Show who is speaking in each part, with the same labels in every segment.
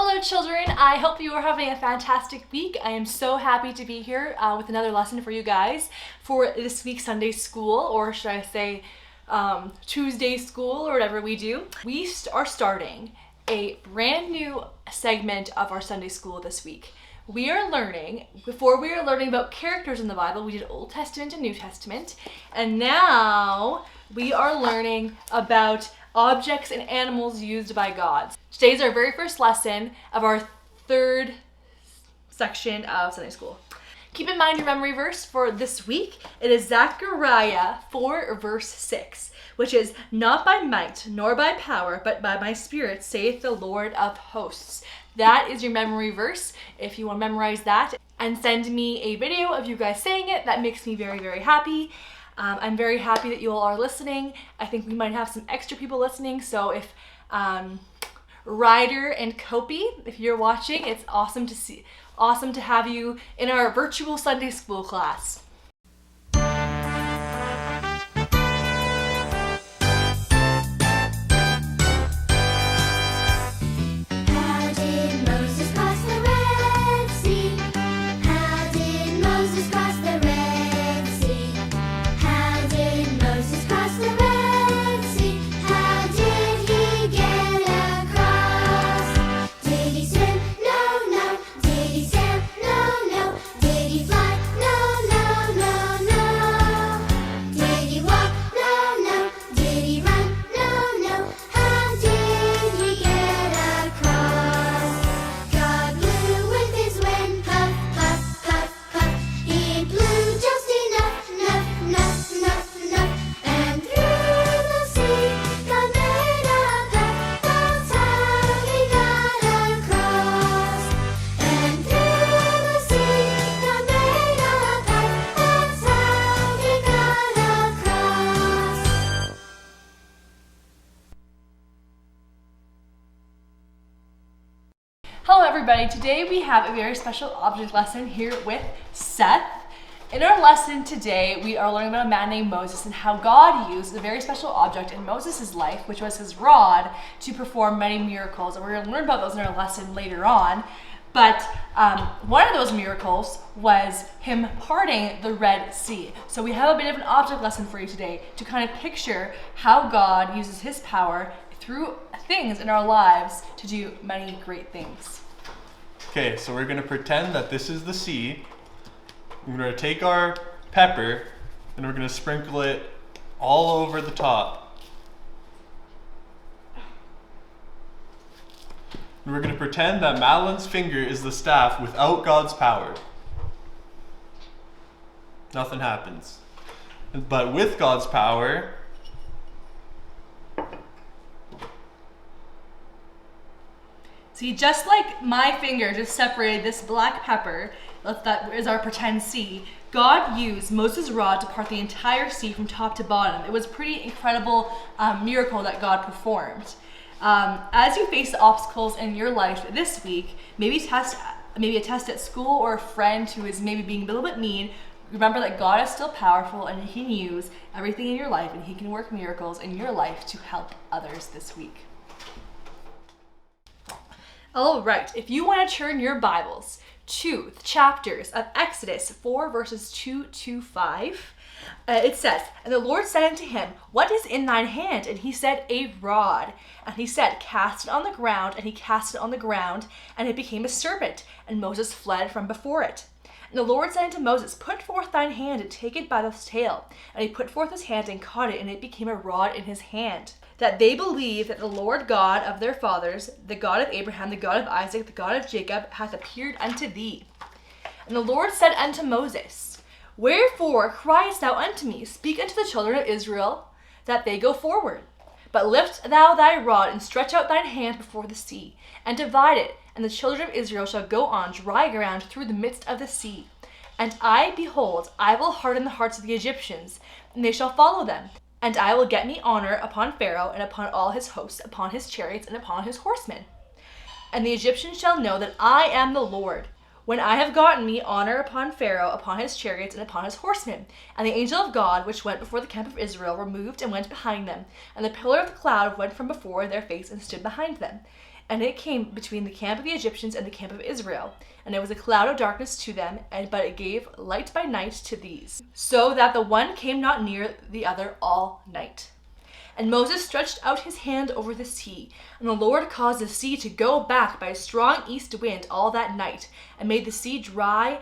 Speaker 1: Hello children, I hope you are having a fantastic week. I am so happy to be here with another lesson for you guys for this week's Sunday school, or should I say Tuesday school, or whatever we do. We are starting a brand new segment of our Sunday school this week. Before we were learning about characters in the Bible, we did Old Testament and New Testament, and now we are learning about objects and animals used by God. Today is our very first lesson of our third section of Sunday school. Keep in mind your memory verse for this week. It is Zechariah 4 verse 6, which is, "Not by might nor by power, but by my spirit, saith the Lord of hosts." That is your memory verse. If you want to memorize that and send me a video of you guys saying it, that makes me very, very happy. I'm very happy that you all are listening. I think we might have some extra people listening, so if Ryder and Kopi, if you're watching, it's awesome to have you in our virtual Sunday school class. Hello everybody, today we have a very special object lesson here with Seth. In our lesson today, we are learning about a man named Moses and how God used a very special object in Moses' life, which was his rod, to perform many miracles. And we're going to learn about those in our lesson later on. But one of those miracles was him parting the Red Sea. So we have a bit of an object lesson for you today to kind of picture how God uses his power through things in our lives to do many great things.
Speaker 2: Okay, so we're going to pretend that this is the sea. We're going to take our pepper and we're going to sprinkle it all over the top. And we're going to pretend that Madeline's finger is the staff without God's power. Nothing happens. But with God's power,
Speaker 1: see, just like my finger just separated this black pepper, that is our pretend sea, God used Moses' rod to part the entire sea from top to bottom. It was a pretty incredible miracle that God performed. As you face the obstacles in your life this week, maybe a test at school, or a friend who is maybe being a little bit mean, remember that God is still powerful and he can use everything in your life and he can work miracles in your life to help others this week. All right, if you want to turn your Bibles to the chapters of Exodus 4 verses 2 to 5, it says, "And the Lord said unto him, What is in thine hand? And he said, A rod. And he said, Cast it on the ground. And he cast it on the ground, and it became a serpent. And Moses fled from before it. And the Lord said unto Moses, Put forth thine hand, and take it by the tail. And he put forth his hand, and caught it, and it became a rod in his hand. That they believe that the Lord God of their fathers, the God of Abraham, the God of Isaac, the God of Jacob, hath appeared unto thee. And the Lord said unto Moses, Wherefore criest thou unto me? Speak unto the children of Israel, that they go forward. But lift thou thy rod, and stretch out thine hand before the sea, and divide it, and the children of Israel shall go on dry ground through the midst of the sea. And behold, I will harden the hearts of the Egyptians, and they shall follow them. And I will get me honor upon Pharaoh, and upon all his hosts, upon his chariots, and upon his horsemen. And the Egyptians shall know that I am the Lord, when I have gotten me honor upon Pharaoh, upon his chariots, and upon his horsemen. And the angel of God, which went before the camp of Israel, removed and went behind them. And the pillar of the cloud went from before their face and stood behind them. and it came between the camp of the Egyptians and the camp of Israel. And it was a cloud of darkness to them, but it gave light by night to these, so that the one came not near the other all night. And Moses stretched out his hand over the sea, and the Lord caused the sea to go back by a strong east wind all that night, and made the sea dry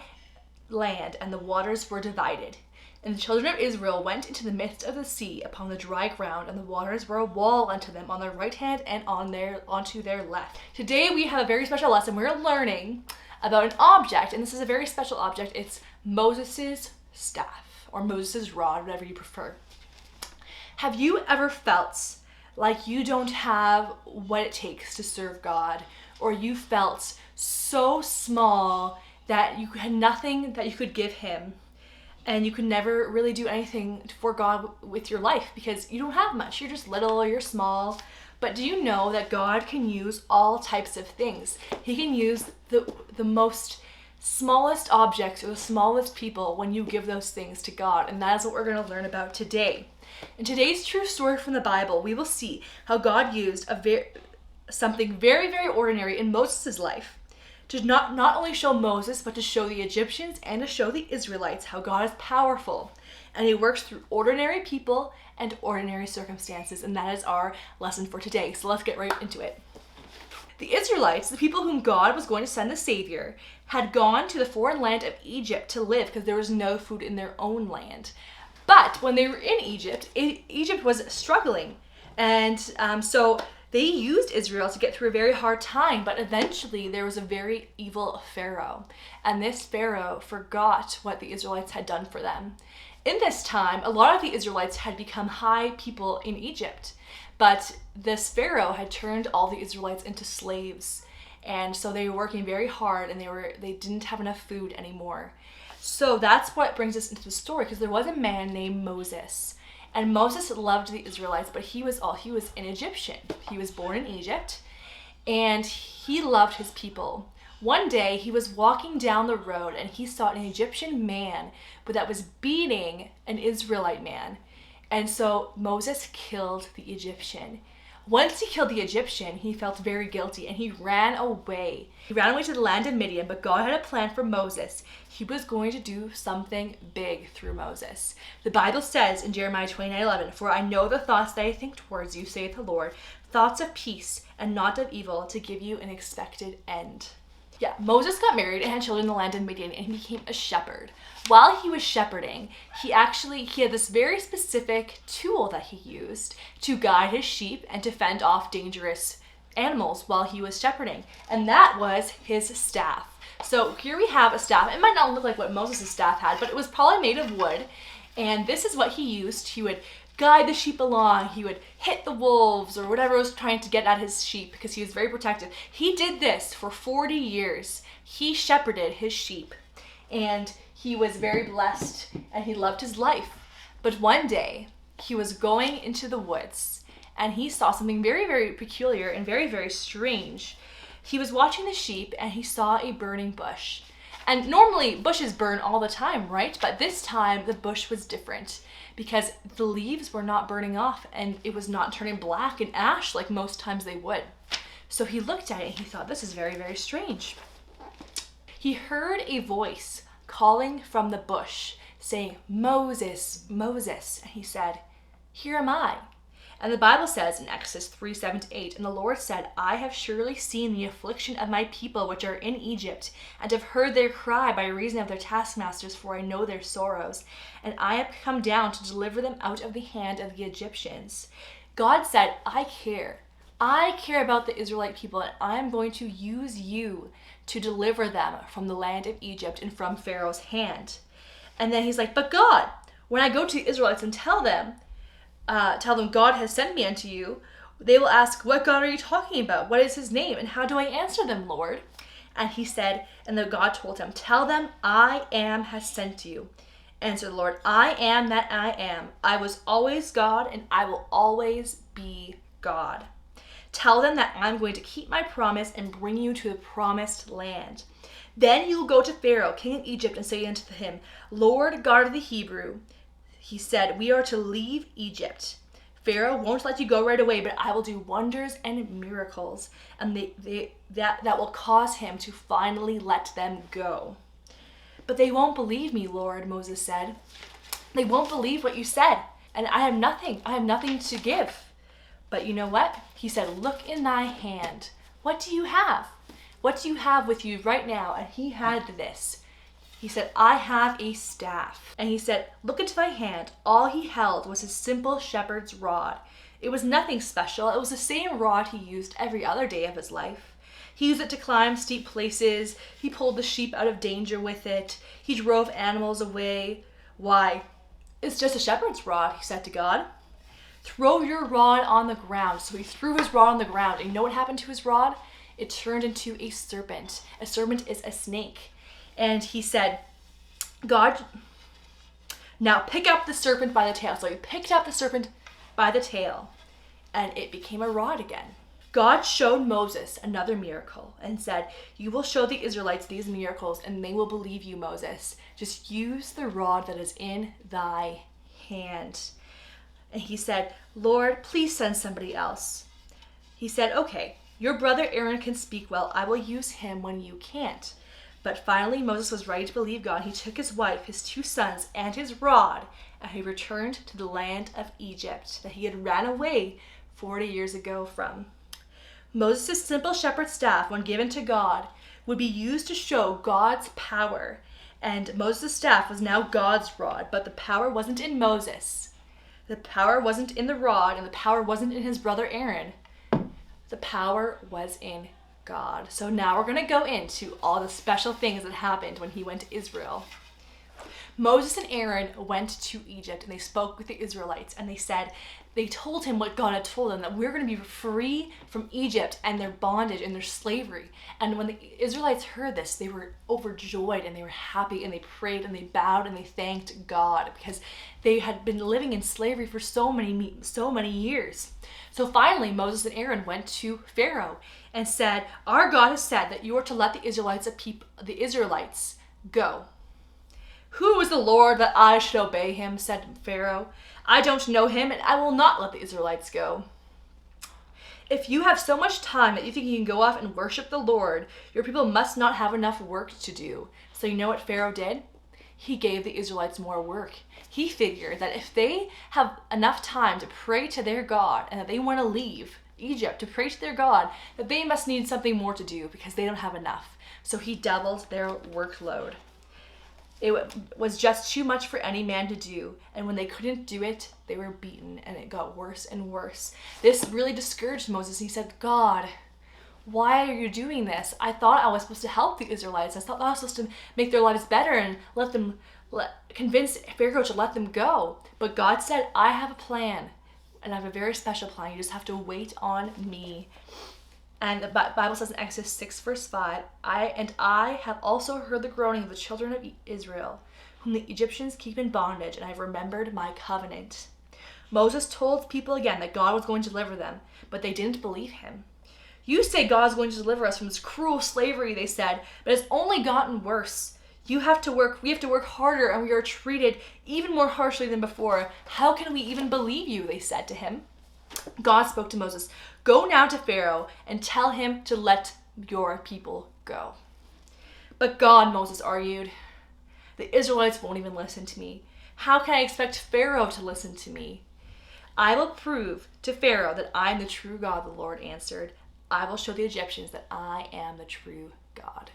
Speaker 1: land, and the waters were divided. And the children of Israel went into the midst of the sea upon the dry ground, and the waters were a wall unto them on their right hand and onto their left. Today we have a very special lesson. We're learning about an object, and this is a very special object. It's Moses' staff, or Moses' rod, whatever you prefer. Have you ever felt like you don't have what it takes to serve God, or you felt so small that you had nothing that you could give him, and you could never really do anything for God with your life because you don't have much? You're just little, you're small. But do you know that God can use all types of things? He can use the most smallest objects or the smallest people when you give those things to God. And that is what we're going to learn about today. In today's true story from the Bible, we will see how God used something very, very ordinary in Moses' life to not only show Moses, but to show the Egyptians and to show the Israelites how God is powerful. And he works through ordinary people and ordinary circumstances. And that is our lesson for today. So let's get right into it. The Israelites, the people whom God was going to send the Savior, had gone to the foreign land of Egypt to live because there was no food in their own land. But when they were in Egypt, Egypt was struggling. And so they used Israel to get through a very hard time, but eventually there was a very evil Pharaoh. And this Pharaoh forgot what the Israelites had done for them. In this time, a lot of the Israelites had become high people in Egypt, but this Pharaoh had turned all the Israelites into slaves. And so they were working very hard, and they didn't have enough food anymore. So that's what brings us into the story, because there was a man named Moses. And Moses loved the Israelites, but he was an Egyptian. He was born in Egypt, and he loved his people. One day, he was walking down the road, and he saw an Egyptian man that was beating an Israelite man. And so Moses killed the Egyptian. Once he killed the Egyptian, he felt very guilty, and he ran away. He ran away to the land of Midian, but God had a plan for Moses. He was going to do something big through Moses. The Bible says in Jeremiah 29:11, "For I know the thoughts that I think towards you, saith the Lord, thoughts of peace and not of evil, to give you an expected end." Yeah, Moses got married and had children in the land of Midian, and he became a shepherd. While he was shepherding, he had this very specific tool that he used to guide his sheep and to fend off dangerous animals while he was shepherding, and that was his staff. So here we have a staff. It might not look like what Moses' staff had, but it was probably made of wood, and this is what he used. He would guide the sheep along. He would hit the wolves or whatever was trying to get at his sheep because he was very protective. He did this for 40 years. He shepherded his sheep, and he was very blessed, and he loved his life. But one day, he was going into the woods, and he saw something very, very peculiar and very, very strange. He was watching the sheep, and he saw a burning bush. And normally, bushes burn all the time, right? But this time, the bush was different because the leaves were not burning off, and it was not turning black and ash like most times they would. So he looked at it, and he thought, this is very, very strange. He heard a voice calling from the bush, saying, "Moses, Moses." And he said, "Here am I." And the Bible says in Exodus 3:7-8, "And the Lord said, I have surely seen the affliction of my people which are in Egypt, and have heard their cry by reason of their taskmasters, for I know their sorrows. And I have come down to deliver them out of the hand of the Egyptians." God said, I care. I care about the Israelite people, and I'm going to use you to deliver them from the land of Egypt and from Pharaoh's hand. And then he's like, "But God, when I go to the Israelites and tell them God has sent me unto you, they will ask, what God are you talking about? What is his name? And how do I answer them, Lord?" And he said, and the God told him, "Tell them, I am has sent you." Answered the Lord, "I am that I am. I was always God, and I will always be God. Tell them that I'm going to keep my promise and bring you to the promised land. Then you will go to Pharaoh, king of Egypt, and say unto him, Lord God of the Hebrew, he said, we are to leave Egypt. Pharaoh won't let you go right away, but I will do wonders and miracles, and that will cause him to finally let them go. But they won't believe me, Lord, Moses said. They won't believe what you said, and I have nothing to give. But you know what? He said, look in thy hand. What do you have? What do you have with you right now? And he had this. He said, I have a staff. And he said, look into thy hand. All he held was his simple shepherd's rod. It was nothing special. It was the same rod he used every other day of his life. He used it to climb steep places. He pulled the sheep out of danger with it. He drove animals away. Why? It's just a shepherd's rod, he said to God. Throw your rod on the ground. So he threw his rod on the ground. And you know what happened to his rod? It turned into a serpent. A serpent is a snake. And he said, God, now pick up the serpent by the tail. So he picked up the serpent by the tail, and it became a rod again. God showed Moses another miracle and said, you will show the Israelites these miracles, and they will believe you, Moses. Just use the rod that is in thy hand. And he said, Lord, please send somebody else. He said, okay, your brother Aaron can speak well. I will use him when you can't. But finally, Moses was ready to believe God. He took his wife, his 2 sons, and his rod, and he returned to the land of Egypt that he had ran away 40 years ago from. Moses' simple shepherd's staff, when given to God, would be used to show God's power. And Moses' staff was now God's rod, but the power wasn't in Moses. The power wasn't in the rod, and the power wasn't in his brother Aaron. The power was in God. So now we're going to go into all the special things that happened when he went to Israel. Moses and Aaron went to Egypt, and they spoke with the Israelites, and they told him what God had told them, that we're going to be free from Egypt and their bondage and their slavery. And when the Israelites heard this, they were overjoyed, and they were happy, and they prayed, and they bowed, and they thanked God because they had been living in slavery for so many years. So finally, Moses and Aaron went to Pharaoh and said, our God has said that you are to let the Israelites go. Who is the Lord that I should obey him? Said Pharaoh. I don't know him, and I will not let the Israelites go. If you have so much time that you think you can go off and worship the Lord, your people must not have enough work to do. So you know what Pharaoh did? He gave the Israelites more work. He figured that if they have enough time to pray to their God and that they want to leave Egypt to pray to their God, that they must need something more to do because they don't have enough. So he doubled their workload. It was just too much for any man to do, and when they couldn't do it, they were beaten, and it got worse and worse. This really discouraged Moses. He said, God, why are you doing this? I thought I was supposed to help the Israelites. I thought I was supposed to make their lives better and convince Pharaoh to let them go. But God said, I have a plan, and I have a very special plan. You just have to wait on me. And the Bible says in Exodus 6 verse 5, I have also heard the groaning of the children of Israel, whom the Egyptians keep in bondage, and I have remembered my covenant. Moses told people again that God was going to deliver them, but they didn't believe him. You say God's going to deliver us from this cruel slavery, they said, but it's only gotten worse. We have to work harder, and we are treated even more harshly than before. How can we even believe you? They said to him. God spoke to Moses, go now to Pharaoh and tell him to let your people go. But God, Moses argued, the Israelites won't even listen to me. How can I expect Pharaoh to listen to me? I will prove to Pharaoh that I am the true God, the Lord answered. I will show the Egyptians that I am the true God.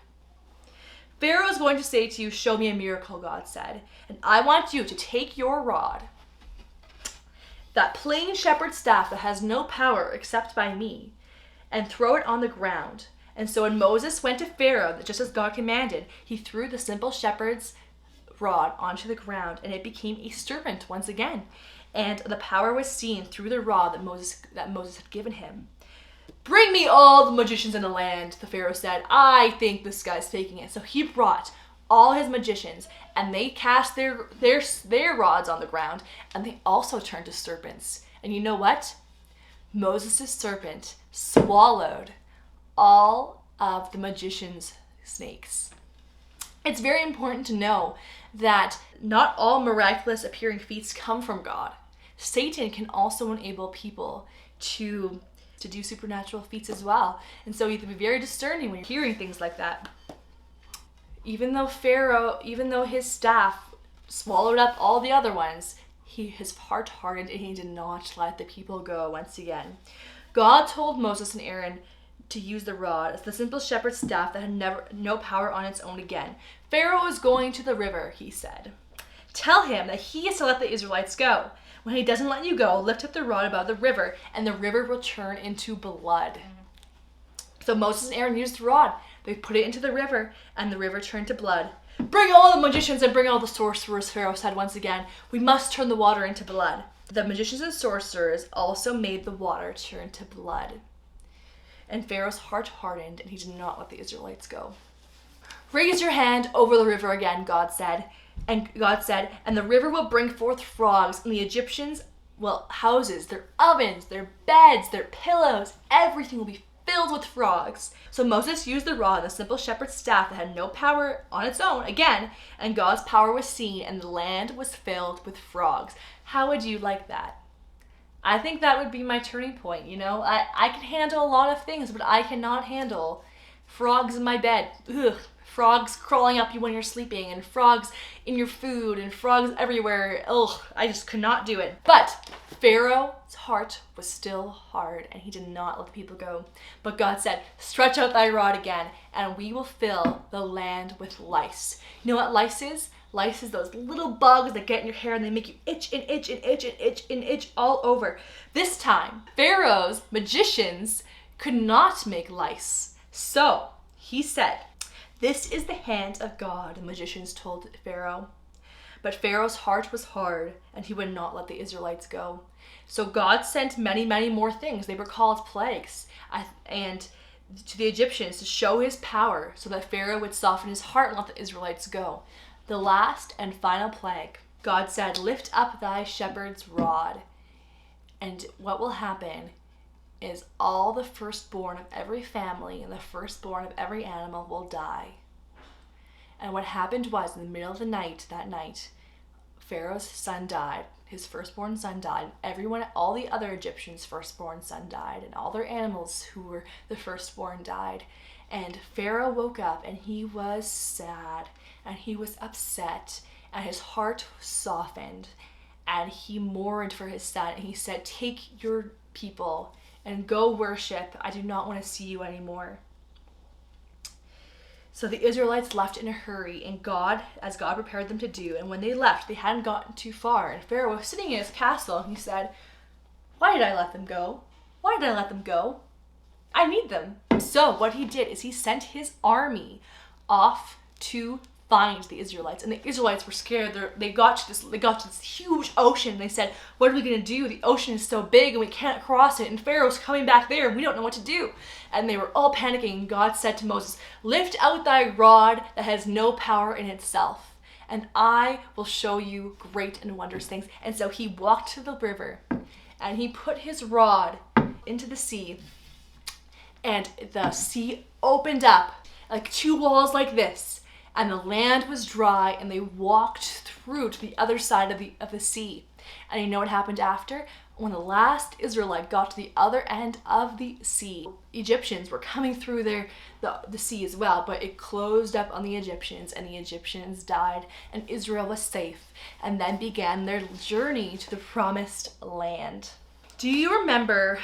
Speaker 1: Pharaoh is going to say to you, show me a miracle, God said, and I want you to take your rod, that plain shepherd's staff that has no power except by me, and throw it on the ground. And so when Moses went to Pharaoh, just as God commanded, he threw the simple shepherd's rod onto the ground, and it became a serpent once again. And the power was seen through the rod that Moses had given him. Bring me all the magicians in the land, the Pharaoh said. I think this guy's faking it. So he brought all his magicians, and they cast their rods on the ground, and they also turned to serpents. And you know what? Moses' serpent swallowed all of the magicians' snakes. It's very important to know that not all miraculous appearing feats come from God. Satan can also enable people to do supernatural feats as well. And so you have to be very discerning when you're hearing things like that. Even though his staff swallowed up all the other ones, his heart hardened and he did not let the people go once again. God told Moses and Aaron to use the rod as the simple shepherd's staff that had no power on its own again. Pharaoh is going to the river, he said. Tell him that he is to let the Israelites go. When he doesn't let you go, lift up the rod above the river, and the river will turn into blood. So Moses and Aaron used the rod. They put it into the river, and the river turned to blood. Bring all the magicians and bring all the sorcerers, Pharaoh said once again. We must turn the water into blood. The magicians and sorcerers also made the water turn to blood. And Pharaoh's heart hardened, and he did not let the Israelites go. Raise your hand over the river again, God said. And the river will bring forth frogs, and the Egyptians, houses, their ovens, their beds, their pillows, everything will be filled with frogs. So Moses used the rod, the simple shepherd's staff that had no power on its own, again, and God's power was seen, and the land was filled with frogs. How would you like that? I think that would be my turning point, I can handle a lot of things, but I cannot handle frogs in my bed. Ugh. Frogs crawling up you when you're sleeping, and frogs in your food, and frogs everywhere. Ugh, I just could not do it. But Pharaoh's heart was still hard, and he did not let the people go. But God said, stretch out thy rod again, and we will fill the land with lice. You know what lice is? Lice is those little bugs that get in your hair and they make you itch and itch and itch and itch and itch all over. This time, Pharaoh's magicians could not make lice. So he said, this is the hand of God, the magicians told Pharaoh. But Pharaoh's heart was hard, and he would not let the Israelites go. So God sent many, many more things. They were called plagues, and to the Egyptians to show his power, so that Pharaoh would soften his heart and let the Israelites go. The last and final plague, God said, lift up thy shepherd's rod. And what will happen is all the firstborn of every family and the firstborn of every animal will die. And what happened was, in the middle of the night, that night, Pharaoh's son died. His firstborn son died. All the other Egyptians' firstborn son died, and all their animals who were the firstborn died. And Pharaoh woke up, and he was sad, and he was upset, and his heart softened, and he mourned for his son, and he said, take your people and go worship. I do not want to see you anymore. So the Israelites left in a hurry, and as God prepared them to do, and when they left, they hadn't gotten too far, and Pharaoh was sitting in his castle, and he said, why did I let them go? Why did I let them go? I need them. So what he did is he sent his army off to find the Israelites, and the Israelites were scared. They got to this huge ocean. They said, what are we going to do? The ocean is so big and we can't cross it, and Pharaoh's coming back there and we don't know what to do. And they were all panicking. God said to Moses, lift out thy rod that has no power in itself, and I will show you great and wondrous things. And so he walked to the river, and he put his rod into the sea, and the sea opened up like two walls like this, and the land was dry, and they walked through to the other side of the sea. And you know what happened after? When the last Israelite got to the other end of the sea, Egyptians were coming through the sea as well, but it closed up on the Egyptians, and the Egyptians died, and Israel was safe, and then began their journey to the promised land. Do you remember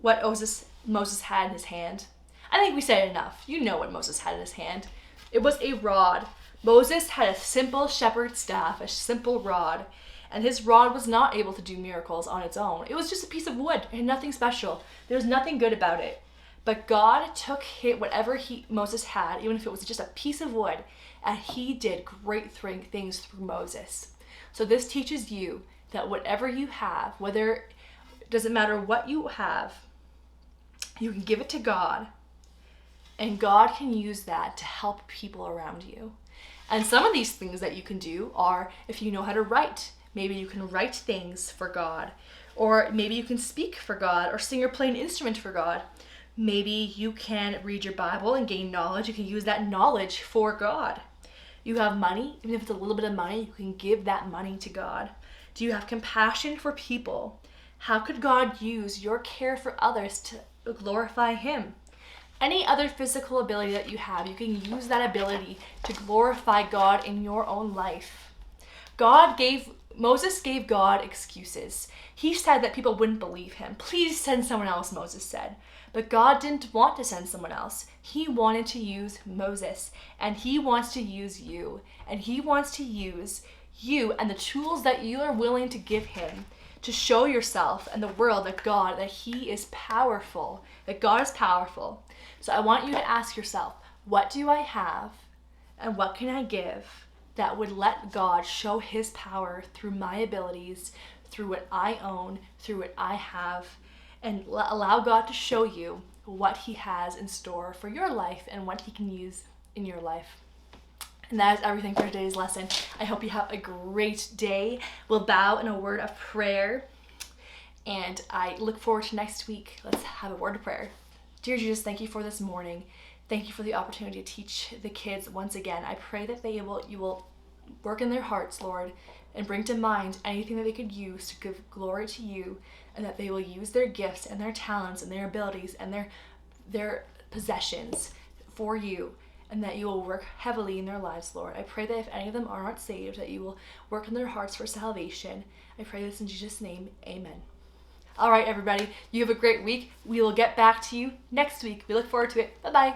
Speaker 1: what Moses had in his hand? I think we said enough. You know what Moses had in his hand. It was a rod. Moses had a simple shepherd's staff, a simple rod, and his rod was not able to do miracles on its own. It was just a piece of wood. It had nothing special. There was nothing good about it. But God took whatever Moses had, even if it was just a piece of wood, and he did great things through Moses. So this teaches you that whatever you have, it doesn't matter what you have, you can give it to God, and God can use that to help people around you. And some of these things that you can do are, if you know how to write, maybe you can write things for God, or maybe you can speak for God, or sing or play an instrument for God. Maybe you can read your Bible and gain knowledge. You can use that knowledge for God. You have money, even if it's a little bit of money, you can give that money to God. Do you have compassion for people? How could God use your care for others to glorify Him? Any other physical ability that you have, you can use that ability to glorify God in your own life. Moses gave God excuses. He said that people wouldn't believe him. Please send someone else, Moses said. But God didn't want to send someone else. He wanted to use Moses, and He wants to use you. And He wants to use you and the tools that you are willing to give Him to show yourself and the world that He is powerful, that God is powerful. So I want you to ask yourself, what do I have and what can I give that would let God show His power through my abilities, through what I own, through what I have, and allow God to show you what He has in store for your life and what He can use in your life. And that is everything for today's lesson. I hope you have a great day. We'll bow in a word of prayer, and I look forward to next week. Let's have a word of prayer. Dear Jesus, thank you for this morning. Thank you for the opportunity to teach the kids once again. I pray that you will work in their hearts, Lord, and bring to mind anything that they could use to give glory to you, and that they will use their gifts and their talents and their abilities and their possessions for you, and that you will work heavily in their lives, Lord. I pray that if any of them are not saved, that you will work in their hearts for salvation. I pray this in Jesus' name, amen. All right, everybody, you have a great week. We will get back to you next week. We look forward to it. Bye-bye.